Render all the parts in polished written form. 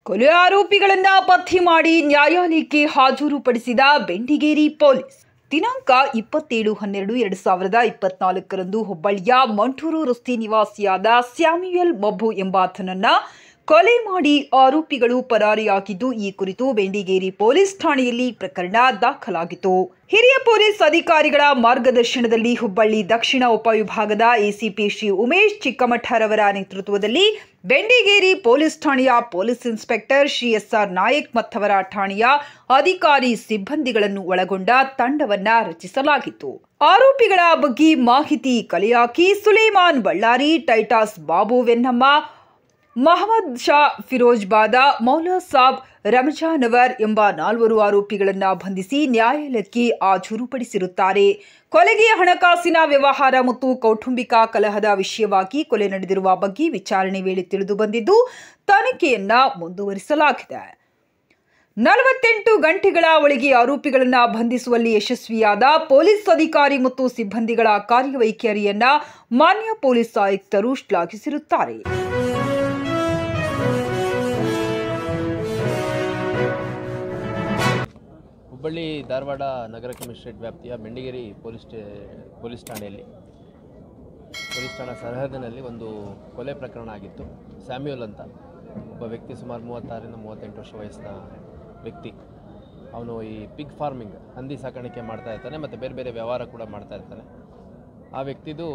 ಕೊಲೆ ಆರೋಪಿಗಳನ್ನ ಪತ್ತೆ ಮಾಡಿ ನ್ಯಾಯಾಲಯಕ್ಕೆ ಹಾಜರುಪಡಿಸಿದ ಬೆಂಡಿಗೇರಿ ಪೊಲೀಸ್ ದಿನಾಂಕ 27/12/2024ರಂದು ಹುಬ್ಬಳ್ಳಿಯ ಮಂಟೂರು ರಸ್ತೆ ನಿವಾಸಿಯಾದ ಸ್ಯಾಮ್ಯುಯಲ್ ಮಬ್ಬು ಎಂಬಾತನನ್ನ ಕೊಲೆ ಮಾಡಿ ಆರೋಪಿಗಳು ಪರಾರಿಯಾಗಿದ್ದು, ಈ ಕುರಿತು ಬೆಂಡಿಗೇರಿ ಪೊಲೀಸ್ ಠಾಣೆಯಲ್ಲಿ ಪ್ರಕರಣ ದಾಖಲಾಗಿತ್ತು. ಹಿರಿಯ ಪೊಲೀಸ್ ಅಧಿಕಾರಿಗಳ ಮಾರ್ಗದರ್ಶನದಲ್ಲಿ ಹುಬ್ಬಳ್ಳಿ ದಕ್ಷಿಣ ಉಪವಿಭಾಗದ ಎಸಿಪಿ ಶ್ರೀ ಉಮೇಶ್ ಚಿಕ್ಕಮಠರವರ ನೇತೃತ್ವದಲ್ಲಿ ಬೆಂಡಿಗೇರಿ ಪೊಲೀಸ್ ಠಾಣೆಯ ಪೊಲೀಸ್ ಇನ್ಸ್ಪೆಕ್ಟರ್ ಶ್ರೀ ಎಸ್.ಆರ್. ನಾಯಕ್ ಮತ್ತವರ ಠಾಣೆಯ ಅಧಿಕಾರಿ ಸಿಬ್ಬಂದಿಗಳನ್ನು ಒಳಗೊಂಡ ತಂಡವನ್ನ ರಚಿಸಲಾಗಿತ್ತು. ಆರೋಪಿಗಳ ಬಗ್ಗೆ ಮಾಹಿತಿ ಕಲೆ ಹಾಕಿ ಸುಲೇಮಾನ್ ಬಳ್ಳಾರಿ, ಟೈಟಸ್ ಬಾಬು ವೆನ್ನಮ್ಮ, ಮಹಮ್ಮದ್ ಶಾ ಫಿರೋಜ್ಬಾದ, ಮೌಲಾ ಸಾಬ್ ರಮಜಾನವರ್ ಎಂಬ 4 ಆರೋಪಿಗಳನ್ನು ಬಂಧಿಸಿ ನ್ಯಾಯಾಲಯಕ್ಕೆ ಹಾಜರುಪಡಿಸಿರುತ್ತಾರೆ. ಕೊಲೆಗೆ ಹಣಕಾಸಿನ ವ್ಯವಹಾರ ಮತ್ತು ಕೌಟುಂಬಿಕ ಕಲಹದ ವಿಷಯವಾಗಿ ಕೊಲೆ ನಡೆದಿರುವ ಬಗ್ಗೆ ವಿಚಾರಣೆ ವೇಳೆ ತಿಳಿದು ಬಂದಿದ್ದು, ತನಿಖೆಯನ್ನ ಮುಂದುವರಿಸಲಾಗಿದೆ. 48 ಗಂಟೆಗಳ ಒಳಗೆ ಆರೋಪಿಗಳನ್ನು ಬಂಧಿಸುವಲ್ಲಿ ಯಶಸ್ವಿಯಾದ ಪೊಲೀಸ್ ಅಧಿಕಾರಿ ಮತ್ತು ಸಿಬ್ಬಂದಿಗಳ ಕಾರ್ಯವೈಖರಿಯನ್ನ ಮಾನ್ಯ ಪೊಲೀಸ್ ಆಯುಕ್ತರು ಶ್ಲಾಘಿಸಿರುತ್ತಾರೆ. ಹುಬ್ಬಳ್ಳಿ ಧಾರವಾಡ ನಗರ ಕಮಿಷನರೇಟ್ ವ್ಯಾಪ್ತಿಯ ಬೆಂಡಿಗೇರಿ ಪೊಲೀಸ್ ಠಾಣೆಯಲ್ಲಿ ಪೊಲೀಸ್ ಠಾಣಾ ಸರಹದ್ದಿನಲ್ಲಿ ಒಂದು ಕೊಲೆ ಪ್ರಕರಣ ಆಗಿತ್ತು. ಸ್ಯಾಮ್ಯುಯಲ್ ಅಂತ ಒಬ್ಬ ವ್ಯಕ್ತಿ, ಸುಮಾರು 36-38 ವರ್ಷ ವಯಸ್ಸಿನ ವ್ಯಕ್ತಿ. ಅವನು ಈ ಪಿಗ್ ಫಾರ್ಮಿಂಗ್, ಹಂದಿ ಸಾಕಾಣಿಕೆ ಮಾಡ್ತಾ ಇರ್ತಾನೆ ಮತ್ತು ಬೇರೆ ಬೇರೆ ವ್ಯವಹಾರ ಕೂಡ ಮಾಡ್ತಾ ಇರ್ತಾನೆ. ಆ ವ್ಯಕ್ತಿದು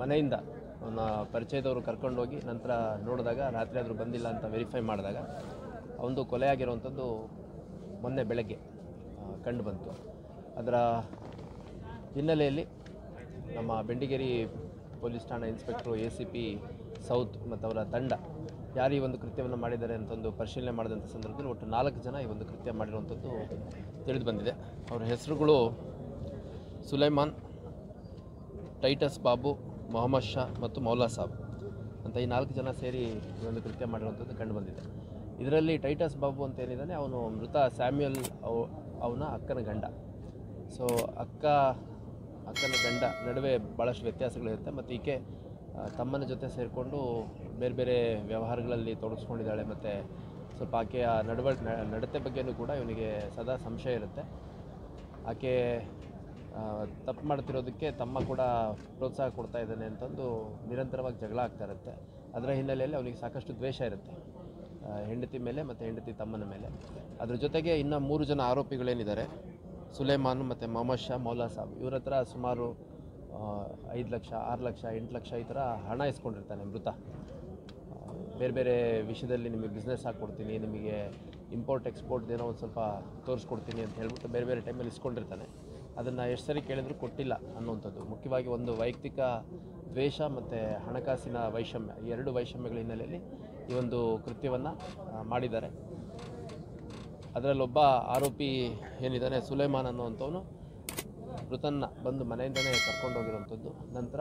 ಮನೆಯಿಂದ ಅವನ ಪರಿಚಯದವರು ಕರ್ಕೊಂಡೋಗಿ ನಂತರ ನೋಡಿದಾಗ ರಾತ್ರಿ ಆದರೂ ಬಂದಿಲ್ಲ ಅಂತ ವೆರಿಫೈ ಮಾಡಿದಾಗ ಅವನದು ಕೊಲೆ ಆಗಿರುವಂಥದ್ದು ಮೊನ್ನೆ ಬೆಳಗ್ಗೆ ಕಂಡು ಬಂತು. ಅದರ ಹಿನ್ನೆಲೆಯಲ್ಲಿ ನಮ್ಮ ಬೆಂಡಿಗೇರಿ ಪೊಲೀಸ್ ಠಾಣಾ ಇನ್ಸ್ಪೆಕ್ಟ್ರು ACP ಸೌತ್ ಮತ್ತು ಅವರ ತಂಡ ಯಾರು ಈ ಒಂದು ಕೃತ್ಯವನ್ನು ಮಾಡಿದ್ದಾರೆ ಅಂತಂದು ಪರಿಶೀಲನೆ ಮಾಡಿದಂಥ ಸಂದರ್ಭದಲ್ಲಿ ಒಟ್ಟು 4 ಜನ ಈ ಒಂದು ಕೃತ್ಯ ಮಾಡಿರುವಂಥದ್ದು ತಿಳಿದು ಬಂದಿದೆ. ಅವರ ಹೆಸರುಗಳು ಸುಲೈಮಾನ್, ಟೈಟಸ್ ಬಾಬು, ಮೊಹಮ್ಮದ್ ಶಾ ಮತ್ತು ಮೌಲಾ ಸಾಬ್ ಅಂತ ಈ 4 ಜನ ಸೇರಿ ಈ ಒಂದು ಕೃತ್ಯ ಮಾಡಿರುವಂಥದ್ದು ಕಂಡು ಬಂದಿದೆ. ಇದರಲ್ಲಿ ಟೈಟಸ್ ಬಾಬು ಅಂತ ಏನಿದ್ದಾನೆ, ಅವನು ಮೃತ ಸ್ಯಾಮ್ಯುಯಲ್ ಅವನ ಅಕ್ಕನ ಗಂಡ. ಸೊ ಅಕ್ಕನ ಗಂಡ ನಡುವೆ ಭಾಳಷ್ಟು ವ್ಯತ್ಯಾಸಗಳಿರುತ್ತೆ ಮತ್ತು ಈಕೆ ತಮ್ಮನ ಜೊತೆ ಸೇರಿಕೊಂಡು ಬೇರೆ ಬೇರೆ ವ್ಯವಹಾರಗಳಲ್ಲಿ ತೊಡಗಿಸ್ಕೊಂಡಿದ್ದಾಳೆ ಮತ್ತು ಸ್ವಲ್ಪ ಆಕೆಯ ನಡತೆ ಬಗ್ಗೆಯೂ ಕೂಡ ಇವನಿಗೆ ಸದಾ ಸಂಶಯ ಇರುತ್ತೆ. ಆಕೆ ತಪ್ಪು ಮಾಡ್ತಿರೋದಕ್ಕೆ ತಮ್ಮ ಕೂಡ ಪ್ರೋತ್ಸಾಹ ಕೊಡ್ತಾ ಇದ್ದಾನೆ ಅಂತಂದು ನಿರಂತರವಾಗಿ ಜಗಳ ಆಗ್ತಾ ಇರುತ್ತೆ. ಅದರ ಹಿನ್ನೆಲೆಯಲ್ಲಿ ಅವನಿಗೆ ಸಾಕಷ್ಟು ದ್ವೇಷ ಇರುತ್ತೆ ಹೆಂಡತಿ ಮೇಲೆ ಮತ್ತು ಹೆಂಡತಿ ತಮ್ಮನ ಮೇಲೆ. ಅದ್ರ ಜೊತೆಗೆ ಇನ್ನು 3 ಜನ ಆರೋಪಿಗಳೇನಿದ್ದಾರೆ, ಸುಲೇಮಾನ್ ಮತ್ತು ಮೊಹಮ್ಮದ್ ಶಾ, ಮೌಲಾ ಸಾಬ್, ಇವ್ರ ಹತ್ರ ಸುಮಾರು 5 ಲಕ್ಷ, 6 ಲಕ್ಷ, 8 ಲಕ್ಷ ಈ ಥರ ಹಣ ಇಸ್ಕೊಂಡಿರ್ತಾನೆ ಮೃತ. ಬೇರೆ ಬೇರೆ ವಿಷಯದಲ್ಲಿ ನಿಮಗೆ ಬಿಸ್ನೆಸ್ ಹಾಕ್ಕೊಡ್ತೀನಿ, ನಿಮಗೆ ಇಂಪೋರ್ಟ್ ಎಕ್ಸ್ಪೋರ್ಟ್ ಏನೋ ಒಂದು ಸ್ವಲ್ಪ ತೋರಿಸ್ಕೊಡ್ತೀನಿ ಅಂತ ಹೇಳ್ಬಿಟ್ಟು ಬೇರೆ ಬೇರೆ ಟೈಮಲ್ಲಿ ಇಸ್ಕೊಂಡಿರ್ತಾನೆ. ಅದನ್ನು ಎಷ್ಟು ಸರಿ ಕೇಳಿದ್ರು ಕೊಟ್ಟಿಲ್ಲ ಅನ್ನುವಂಥದ್ದು. ಮುಖ್ಯವಾಗಿ ಒಂದು ವೈಯಕ್ತಿಕ ದ್ವೇಷ ಮತ್ತು ಹಣಕಾಸಿನ ವೈಷಮ್ಯ, ಈ 2 ವೈಷಮ್ಯಗಳ ಹಿನ್ನೆಲೆಯಲ್ಲಿ ಈ ಒಂದು ಕೃತ್ಯವನ್ನು ಮಾಡಿದ್ದಾರೆ. ಅದರಲ್ಲೊಬ್ಬ ಆರೋಪಿ ಏನಿದ್ದಾನೆ ಸುಲೇಮಾನ್ ಅನ್ನುವಂಥವನು ಮೃತನ್ನ ಬಂದು ಮನೆಯಿಂದನೇ ಕರ್ಕೊಂಡೋಗಿರುವಂಥದ್ದು. ನಂತರ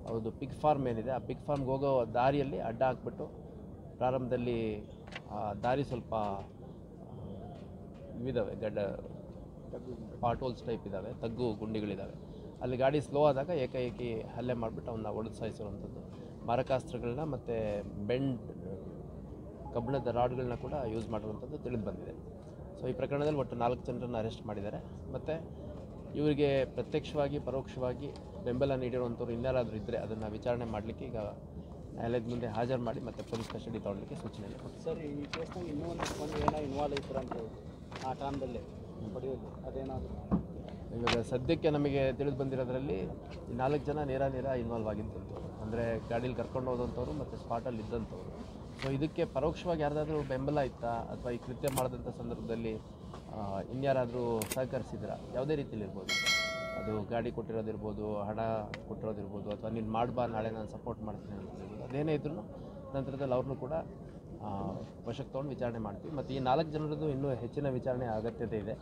ಅದು ಪಿಗ್ ಫಾರ್ಮ್ ಏನಿದೆ, ಆ ಪಿಗ್ ಫಾರ್ಮ್ಗೆ ಹೋಗೋ ದಾರಿಯಲ್ಲಿ ಅಡ್ಡ ಹಾಕ್ಬಿಟ್ಟು ಪ್ರಾರಂಭದಲ್ಲಿ ದಾರಿ ಸ್ವಲ್ಪ ಇವಿದ್ದಾವೆ, ಪಾಟ್ ಹೋಲ್ಸ್ ಟೈಪ್ ಇದ್ದಾವೆ, ತಗ್ಗು ಗುಂಡಿಗಳಿದ್ದಾವೆ. ಅಲ್ಲಿ ಗಾಡಿ ಸ್ಲೋ ಆದಾಗ ಏಕಾಏಕಿ ಹಲ್ಲೆ ಮಾಡಿಬಿಟ್ಟು ಅವನ್ನ ಒಡೆದು ಸಾಯಿಸಿರುವಂಥದ್ದು. ಮಾರಕಾಸ್ತ್ರಗಳನ್ನ ಮತ್ತು ಕಬ್ಬಿಣದ ರಾಡ್ಗಳನ್ನ ಕೂಡ ಯೂಸ್ ಮಾಡಿರುವಂಥದ್ದು ತಿಳಿದು ಬಂದಿದೆ. ಸೊ ಈ ಪ್ರಕರಣದಲ್ಲಿ ಒಟ್ಟು 4 ಜನರನ್ನು ಅರೆಸ್ಟ್ ಮಾಡಿದ್ದಾರೆ. ಮತ್ತು ಇವರಿಗೆ ಪ್ರತ್ಯಕ್ಷವಾಗಿ ಪರೋಕ್ಷವಾಗಿ ಬೆಂಬಲ ನೀಡಿರುವಂಥವ್ರು ಇನ್ಯಾರಾದರೂ ಇದ್ದರೆ ಅದನ್ನು ವಿಚಾರಣೆ ಮಾಡಲಿಕ್ಕೆ ಈಗ ನ್ಯಾಯಾಲಯದ ಮುಂದೆ ಹಾಜರು ಮಾಡಿ ಮತ್ತು ಪೊಲೀಸ್ ಕಸ್ಟಡಿ ತೊಗೊಳ್ಳಿಕ್ಕೆ ಸೂಚನೆ ಇದೆ. ಸರ್, ಈ ಕೇಸ್ನಾಗ ಇನ್ನೂ ಒಂದು ಏನೋ ಇನ್ವಾಲ್ವ್ ಇರ್ತಾರಂತ ಆ ಟೈಮ್ದಲ್ಲಿ ಪಡೆಯೋದು ಅದೇನಾದರೂ ಇವಾಗ ಸದ್ಯಕ್ಕೆ ನಮಗೆ ತಿಳಿದು ಬಂದಿರೋದ್ರಲ್ಲಿ ಈ 4 ಜನ ನೇರ ಇನ್ವಾಲ್ವ್ ಆಗಿದ್ದಂಥವ್ರು, ಅಂದರೆ ಗಾಡೀಲಿ ಕರ್ಕೊಂಡು ಹೋದಂಥವ್ರು ಮತ್ತು ಸ್ಪಾಟಲ್ಲಿ ಇದ್ದಂಥವ್ರು. ಸೊ ಇದಕ್ಕೆ ಪರೋಕ್ಷವಾಗಿ ಯಾರ್ದಾದ್ರೂ ಬೆಂಬಲ ಇತ್ತಾ ಅಥವಾ ಈ ಕೃತ್ಯ ಮಾಡಿದಂಥ ಸಂದರ್ಭದಲ್ಲಿ ಇನ್ಯಾರಾದರೂ ಸಹಕರಿಸಿದ್ರಾ, ಯಾವುದೇ ರೀತಿಯಲ್ಲಿ ಇರ್ಬೋದು, ಅದು ಗಾಡಿ ಕೊಟ್ಟಿರೋದಿರ್ಬೋದು, ಹಣ ಕೊಟ್ಟಿರೋದಿರ್ಬೋದು, ಅಥವಾ ನೀನು ಮಾಡ್ಬಾ ನಾಳೆ ನಾನು ಸಪೋರ್ಟ್ ಮಾಡ್ತೀನಿ ಅಂತ ಹೇಳ್ಬೋದು, ಅದೇನೇ ಇದ್ರೂ ನಂತರದಲ್ಲಿ ಅವ್ರನ್ನೂ ಕೂಡ ವಶಕ್ಕೆ ತೊಗೊಂಡು ವಿಚಾರಣೆ ಮಾಡ್ತೀವಿ. ಮತ್ತು ಈ 4 ಜನರದ್ದು ಇನ್ನೂ ಹೆಚ್ಚಿನ ವಿಚಾರಣೆ ಅಗತ್ಯತೆ ಇದೆ.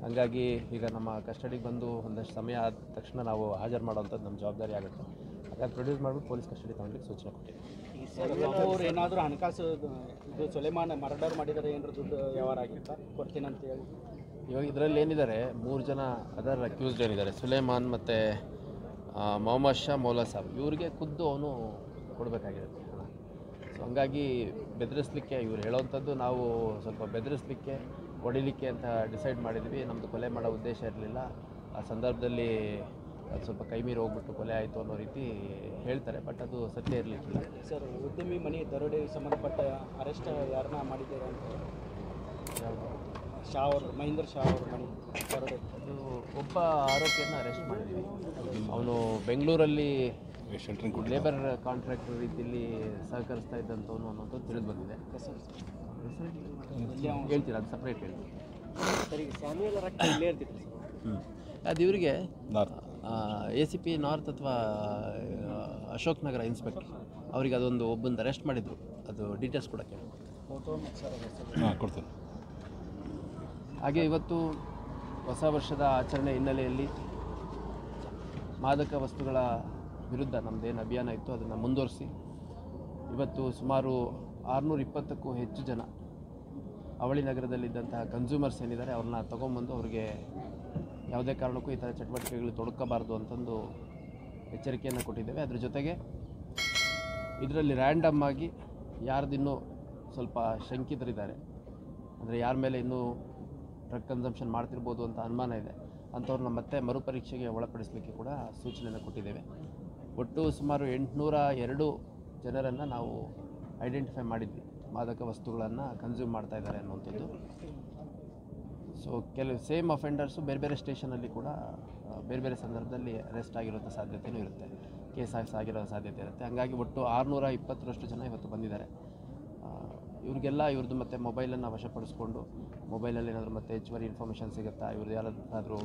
ಹಾಗಾಗಿ ಈಗ ನಮ್ಮ ಕಸ್ಟಡಿಗೆ ಬಂದು ಒಂದಷ್ಟು ಸಮಯ ಆದ ತಕ್ಷಣ ನಾವು ಹಾಜರು ಮಾಡೋವಂಥದ್ದು ನಮ್ಮ ಜವಾಬ್ದಾರಿ ಆಗುತ್ತೆ. ಹಾಗಾಗಿ ಪ್ರೊಡ್ಯೂಸ್ ಮಾಡಿಬಿಟ್ಟು ಪೊಲೀಸ್ ಕಸ್ಟಡಿ ತೊಗೊಳ್ಳಿಕ್ಕೆ ಸೂಚನೆ ಕೊಟ್ಟಿದ್ದೀವಿ. ಅವ್ರು ಏನಾದರೂ ಹಣಕಾಸು ಇದು ಸುಲೇಮಾನ್ ಮರ್ಡರ್ ಮಾಡಿದರೆ ಏನಾದ್ರು ದುಡ್ಡು ವ್ಯವಹಾರ ಆಗಿತ್ತಾ ಕೊಡ್ತೀನಿ ಅಂತ ಹೇಳಿ ಇವಾಗ ಇದರಲ್ಲಿ ಏನಿದ್ದಾರೆ 3 ಜನ ಅದರ್ ಅಕ್ಯೂಸ್ಡ್ ಏನಿದ್ದಾರೆ, ಸುಲೇಮಾನ್ ಮತ್ತು ಮೊಹಮ್ಮದ್ ಶಾ, ಮೌಲಾ ಸಾಬ್, ಇವರಿಗೆ ಖುದ್ದು ಅವನು ಕೊಡಬೇಕಾಗಿರುತ್ತೆ ಹಣ. ಸೊ ಹಂಗಾಗಿ ಬೆದರಿಸಲಿಕ್ಕೆ ಇವ್ರು ಹೇಳೋವಂಥದ್ದು ನಾವು ಸ್ವಲ್ಪ ಬೆದರಿಸಲಿಕ್ಕೆ ಹೊಡಿಲಿಕ್ಕೆ ಅಂತ ಡಿಸೈಡ್ ಮಾಡಿದ್ವಿ. ನಮ್ಮದು ಕೊಲೆ ಮಾಡೋ ಉದ್ದೇಶ ಇರಲಿಲ್ಲ. ಆ ಸಂದರ್ಭದಲ್ಲಿ ಅದು ಸ್ವಲ್ಪ ಕೈ ಮೀರಿ ಹೋಗ್ಬಿಟ್ಟು ಕೊಲೆ ಆಯಿತು ಅನ್ನೋ ರೀತಿ ಹೇಳ್ತಾರೆ, ಬಟ್ ಅದು ಸತ್ಯ ಇರಲಿಕ್ಕಿಲ್ಲ. ಸರ್, ಉದ್ಯಮಿ ಮನೆ ದರೋಡೆ ಸಂಬಂಧಪಟ್ಟ ಅರೆಸ್ಟ್ ಯಾರನ್ನ ಮಾಡಿದ್ದೀರಾ ಅಂತ? ಯಾವುದು? ಶಾ ಅವರು, ಮಹೇಂದ್ರ ಶಾ ಅವ್ರ ಮನೆ ದರೋಡೆ. ಅದು ಒಬ್ಬ ಆರೋಪಿಯನ್ನು ಅರೆಸ್ಟ್ ಮಾಡಿದ್ದೀವಿ. ಅವನು ಬೆಂಗಳೂರಲ್ಲಿ ಲೇಬರ್ ಕಾಂಟ್ರಾಕ್ಟರ್ ರೀತಿಯಲ್ಲಿ ಸಹಕರಿಸ್ತಾ ಇದ್ದಂಥವನು ಅನ್ನೋದು ತಿಳಿದು ಬಂದಿದೆ. ಹೇಳ್ತೀರಾ? ಅದು ಸಪ್ರೇಟ್ ಹೇಳ್ತೀನಿ. ಸರಿ, ಸ್ಯಾಮ್ಯುಯಲ್ ರಕ್ತ ಇಲ್ಲೇ ಇರ್ತಿದ್ರು ಸರ್. ಅದು ಇವರಿಗೆ ACP ನಾರ್ತ್ ಅಥವಾ ಅಶೋಕ್ ನಗರ ಇನ್ಸ್ಪೆಕ್ಟರ್ ಅವರಿಗೆ ಅದೊಂದು ಒಬ್ಬಂದು ಅರೆಸ್ಟ್ ಮಾಡಿದರು. ಅದು ಡೀಟೇಲ್ಸ್ ಕೊಡೋಕ್ಕೆ ಫೋಟೋ ಕೊಡ್ತೀನಿ. ಹಾಗೆ ಇವತ್ತು ಹೊಸ ವರ್ಷದ ಆಚರಣೆ ಹಿನ್ನೆಲೆಯಲ್ಲಿ ಮಾದಕ ವಸ್ತುಗಳ ವಿರುದ್ಧ ನಮ್ಮದೇನು ಅಭಿಯಾನ ಇತ್ತು ಅದನ್ನು ಮುಂದುವರಿಸಿ ಇವತ್ತು ಸುಮಾರು 620ಕ್ಕೂ ಹೆಚ್ಚು ಜನ ಅವಳಿ ನಗರದಲ್ಲಿದ್ದಂತಹ ಕನ್ಸ್ಯೂಮರ್ಸ್ ಏನಿದ್ದಾರೆ ಅವ್ರನ್ನ ತೊಗೊಂಬಂದು ಅವ್ರಿಗೆ ಯಾವುದೇ ಕಾರಣಕ್ಕೂ ಈ ಥರ ಚಟುವಟಿಕೆಗಳು ತೊಡಕಬಾರ್ದು ಅಂತಂದು ಎಚ್ಚರಿಕೆಯನ್ನು ಕೊಟ್ಟಿದ್ದೇವೆ. ಅದ್ರ ಜೊತೆಗೆ ಇದರಲ್ಲಿ ರ್ಯಾಂಡಮ್ ಆಗಿ ಯಾರ್ದಿನ್ನೂ ಸ್ವಲ್ಪ ಶಂಕಿತರಿದ್ದಾರೆ, ಅಂದರೆ ಯಾರ ಮೇಲೆ ಇನ್ನೂ ಡ್ರಗ್ ಕನ್ಸಂಪ್ಷನ್ ಮಾಡ್ತಿರ್ಬೋದು ಅಂತ ಅನುಮಾನ ಇದೆ, ಅಂಥವ್ರನ್ನ ಮತ್ತೆ ಮರುಪರೀಕ್ಷೆಗೆ ಒಳಪಡಿಸಲಿಕ್ಕೆ ಕೂಡ ಸೂಚನೆಯನ್ನು ಕೊಟ್ಟಿದ್ದೇವೆ. ಒಟ್ಟು ಸುಮಾರು 802 ಜನರನ್ನು ನಾವು ಐಡೆಂಟಿಫೈ ಮಾಡಿದ್ವಿ ಮಾದಕ ವಸ್ತುಗಳನ್ನು ಕನ್ಸ್ಯೂಮ್ ಮಾಡ್ತಾ ಇದ್ದಾರೆ ಅನ್ನುವಂಥದ್ದು. ಸೊ ಕೆಲವು ಸೇಮ್ ಅಫೆಂಡರ್ಸು ಬೇರೆ ಬೇರೆ ಸ್ಟೇಷನಲ್ಲಿ ಕೂಡ ಬೇರೆ ಬೇರೆ ಸಂದರ್ಭದಲ್ಲಿ ಅರೆಸ್ಟ್ ಆಗಿರೋಂಥ ಸಾಧ್ಯತೆಯೂ ಇರುತ್ತೆ, ಕೇಸ್ ಆಗಿರೋ ಸಾಧ್ಯತೆ ಇರುತ್ತೆ. ಹಾಗಾಗಿ ಒಟ್ಟು 620ರಷ್ಟು ಜನ ಇವತ್ತು ಬಂದಿದ್ದಾರೆ. ಇವ್ರಿಗೆಲ್ಲ ಇವ್ರದ್ದು ಮತ್ತು ಮೊಬೈಲನ್ನು ವಶಪಡಿಸ್ಕೊಂಡು ಮೊಬೈಲಲ್ಲಿ ಏನಾದರೂ ಮತ್ತೆ ಹೆಚ್ಚುವರಿ ಇನ್ಫಾರ್ಮೇಷನ್ ಸಿಗುತ್ತಾ, ಇವ್ರದ್ದು ಯಾರಾದರೂ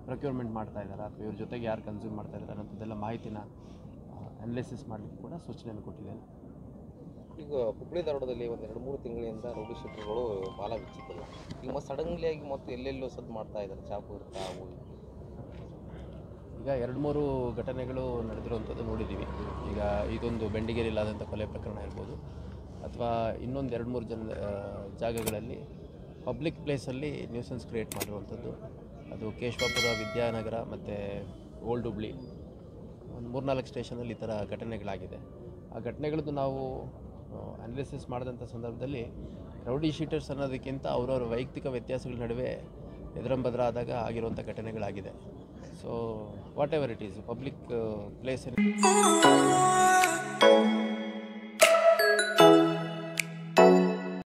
ಪ್ರೊಕ್ಯೂರ್ಮೆಂಟ್ ಮಾಡ್ತಾ ಇದ್ದಾರೆ ಅಥವಾ ಇವ್ರ ಜೊತೆಗೆ ಯಾರು ಕನ್ಸ್ಯೂಮ್ ಮಾಡ್ತಾ ಇದ್ದಾರೆ ಅನ್ನೋದೆಲ್ಲ ಮಾಹಿತಿನ ಅನಾಲಿಸಿಸ್ ಮಾಡಲಿಕ್ಕೆ ಕೂಡ ಸೂಚನೆಯನ್ನು ಕೊಟ್ಟಿದ್ದೇನೆ. ಈಗ ಹುಬ್ಬಳ್ಳಿ ಧಾರವಾಡದಲ್ಲಿ ಒಂದು 2-3 ತಿಂಗಳಿಂದ ರೌಡಿ ಶೀಟರ್ಗಳು ಬಾಲ ಬಿಚ್ಚಿದ್ದಲ್ಲ, ಈಗ ಮತ್ತೆ ಸಡನ್ಲಿ ಆಗಿ ಮತ್ತು ಎಲ್ಲೆಲ್ಲೋ ಸದ್ದು ಮಾಡ್ತಾ ಇದ್ದಾರೆ, ಚಾಕು ಇರ್ತಾ ಅವು. ಈಗ 2-3 ಘಟನೆಗಳು ನಡೆದಿರುವಂಥದ್ದು ನೋಡಿದ್ದೀವಿ. ಈಗ ಇದೊಂದು ಬೆಂಡಿಗೇರಿಲಾದಂಥ ಕೊಲೆ ಪ್ರಕರಣ ಇರ್ಬೋದು, ಅಥವಾ ಇನ್ನೊಂದು 2-3 ಜಾಗಗಳಲ್ಲಿ ಪಬ್ಲಿಕ್ ಪ್ಲೇಸಲ್ಲಿ ನ್ಯೂಸೆನ್ಸ್ ಕ್ರಿಯೇಟ್ ಮಾಡಿರುವಂಥದ್ದು. ಅದು ಕೇಶವಾಪುರ, ವಿದ್ಯಾನಗರ ಮತ್ತು ಓಲ್ಡ್ ಹುಬ್ಳಿ ಒಂದು 3-4 ಸ್ಟೇಷನಲ್ಲಿ ಈ ಥರ ಘಟನೆಗಳಾಗಿದೆ. ಆ ಘಟನೆಗಳದ್ದು ನಾವು ಅನಾಲಿಸಿಸ್ ಮಾಡಿದಂಥ ಸಂದರ್ಭದಲ್ಲಿ ರೌಡಿ ಶೀಟರ್ಸ್ ಅನ್ನೋದಕ್ಕಿಂತ ಅವರವರ ವೈಯಕ್ತಿಕ ವ್ಯತ್ಯಾಸಗಳ ನಡುವೆ ಎದುರಂಬದ್ರ ಆದಾಗ ಆಗಿರುವಂಥ ಘಟನೆಗಳಾಗಿದೆ. So whatever it is, public place